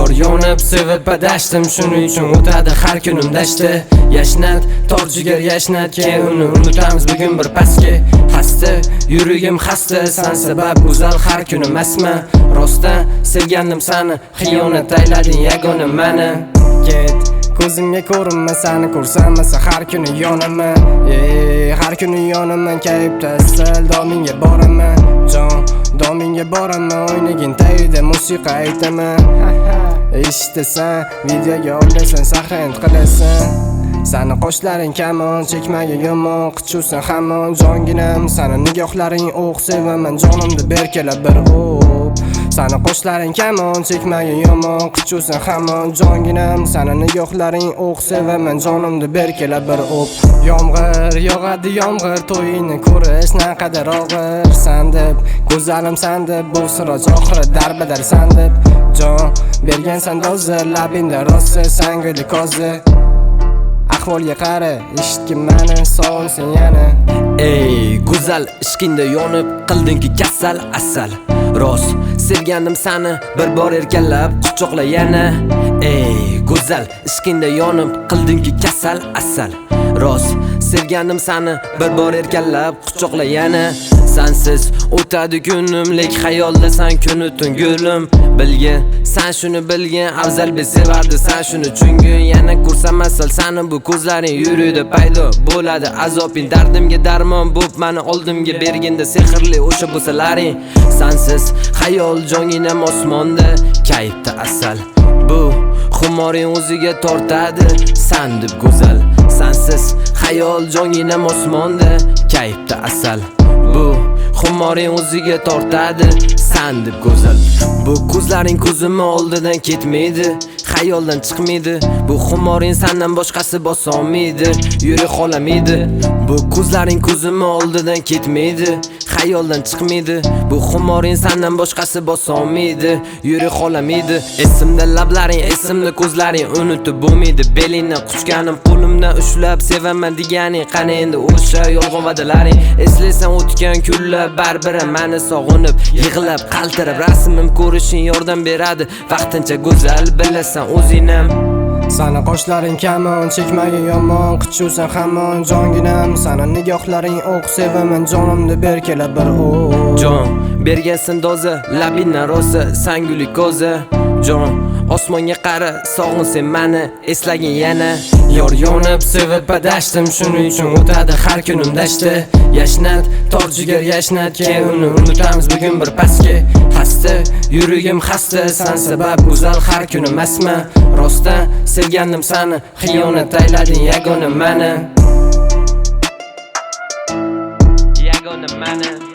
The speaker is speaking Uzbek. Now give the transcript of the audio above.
Yor yonib sevib adashdim, shuning uchun o'tadi har kunim dashti. Yashnat, torjigar yashnat, keyin uni unutamiz bugun bir pastga. Xasta, yuragim xasta, san sabab go'zal har kunim asma. Rostdan sevgandim sani, xiyonat aylading yagona mani. Ket, ko'zimga ko'rinma, sani ko'rsam masa har kuni yonaman. Har kuni yonaman, kayfda asal domingga boraman. Jon, domingga boraman, o'ynagin tayida musiqa aytaman. Eshitasan, videoga olasan, sahand qilasan. Sani qoshlaring kamon, chekmaga yomon, qichuvsan hamon. Jonginam, sani nigohlaring o'q, sevaman jonimda berkala bir o'p. Sani qoshlaring kamon, chekmaga yomon, qichuvsan hamon. Jonginam, sani nigohlaring o'q, sevaman jonimda berkala bir o'p. Yomg'ir yog'adi, yomg'ir to'yini ko'rish naqadar og'ir. San deb, go'zalim san deb, bu siroj oxiri darbadar san deb. Jon bergansan dozi, labingda rosa sangili ko'zi. Ahvolga qara, eshitgin mani, sog'insin yana. Ey, go'zal ishqingda yonib, qildingki kasal asal. Rost sevgandim sani, bir bor erkalab quchoqla yana. Ey, go'zal ishqingda yonib, qildingki kasal asal. Rost sevgandim sani, bir bor erkalab quchoqla yana. Sensiz o'tadi kunim, lek xayolda san kuni tun gulim. Bilgin, sen shuni bilgin, afzal bir sevardi sen shuni chungin. Yana ko'rsam asal sani, bu ko'zlaring yurida paydo bo'ladi azobing. Dardimga darmon bo'p mani oldimga berginda sehrli o'sha bo'lsalaring. Sensiz xayol jonginam osmonda, kayfda asal. Bu xumoring o'ziga tortadi, san deb go'zal. Sensiz xayol jonginam osmonda, kayfda asal. Bu xumoring o'ziga tortadi, san deb go'zal. Bu ko'zlaring ko'zimni oldidan ketmaydi, xayoldan chiqmaydi. Bu xumoring sandan boshqasi bosolmaydi, yura qolamaydi. Bu ko'zlaring ko'zimni oldidan ketmaydi, xayoldan chiqmaydi. Bu xumoring sandan boshqasi bosolmaydi, yura qolamaydi. Esimda lablaring, esimda ko'zlaring, unutib bo'lmaydi. Belingdan quchganim, qo'limdan ushlab sevaman deganing, qani endi o'sha yolg'on va'dalaring. Eslaysan o'tgan kunlar, barbir mani sog'inib, yig'lab, qaltirib, rasmim ko'rishing yordam beradi. Vaqtincha go'zal bilasan o'zingam. Sani qoshlaring kamon, chekmaga yomon, qichuvsan hamon. Jonginam, sani nigohlaring o'q, sevaman jonimda berkala bir o'q. Jon bergansan doza, labingdan rosa sanguli ko'za. Jon osmonga qara, sog'insin mani, eslagin yana. Yor yonib sevib adashdim, shuning uchun o'tadi har kunim dashti. Yashnat, torjigar yashnat, keyin uni unutamiz bugun bir pastga. Xasta, yuragim xasta, san sabab go'zal har kunim asma. Rostdan sevgandim sani, xiyonat aylading yagona mani. Yagona mani.